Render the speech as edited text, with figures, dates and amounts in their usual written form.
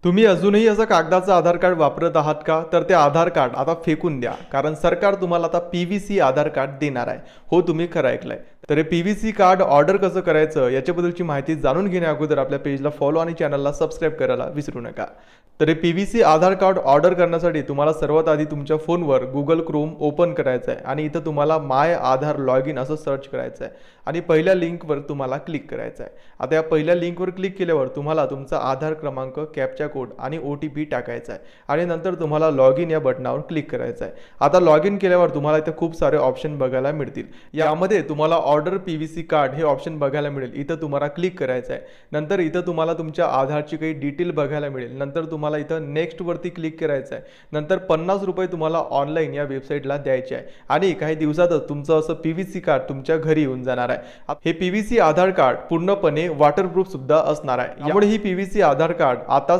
तुम्ही अजूनही असं कागदाचं आधार कार्ड वापरत आहात का? तर ते आधार कार्ड आता फेकून द्या. कारण सरकार तुम्हाला आता पी-व्ही-सी आधार कार्ड देणार आहे. हो, तुम्ही खरं ऐकलंय. तर हे पी-व्ही-सी कार्ड ऑर्डर कसं करायचं याच्याबद्दलची माहिती जाणून घेण्या अगोदर आपल्या पेजला फॉलो आणि चॅनलला सबस्क्राईब करायला विसरू नका. तर हे पी-व्ही-सी आधार कार्ड ऑर्डर करण्यासाठी तुम्हाला सर्वात आधी तुमच्या फोनवर Google Chrome ओपन करायचं आहे आणि इथं तुम्हाला माय आधार लॉग इन असं सर्च करायचं आहे आणि पहिल्या लिंकवर तुम्हाला क्लिक करायचं आहे. आता या पहिल्या लिंकवर क्लिक केल्यावर तुम्हाला तुमचा आधार क्रमांक, कॅप्चा कोड आणि OTP टाकायचा आहे आणि नंतर तुम्हाला लॉग इन या बटनावर क्लिक करायचं आहे. आता लॉग इन केल्यावर तुम्हाला इथे खूप सारे ऑप्शन बघायला मिळतील. यामध्ये तुम्हाला ऑर्डर पी-व्ही-सी कार्ड हे ऑप्शन बघायला मिळेल. इथं तुम्हाला क्लिक करायचं आहे. नंतर इथं तुम्हाला तुमच्या आधारची काही डिटेल बघायला मिळेल. नंतर तुम्हाला इथं नेक्स्ट वरती क्लिक करायचं आहे. नंतर ₹50 तुम्हाला ऑनलाईन या वेबसाईटला द्यायचे आहे आणि काही दिवसातच तुमचं असं पी-व्ही-सी कार्ड तुमच्या घरी येऊन जाणार आहे. हे पी-व्ही-सी आधार कार्ड पूर्णपणे वॉटरप्रूफ सुद्धा असणार आहे. त्यामुळे ही पी-व्ही-सी आधार कार्ड आता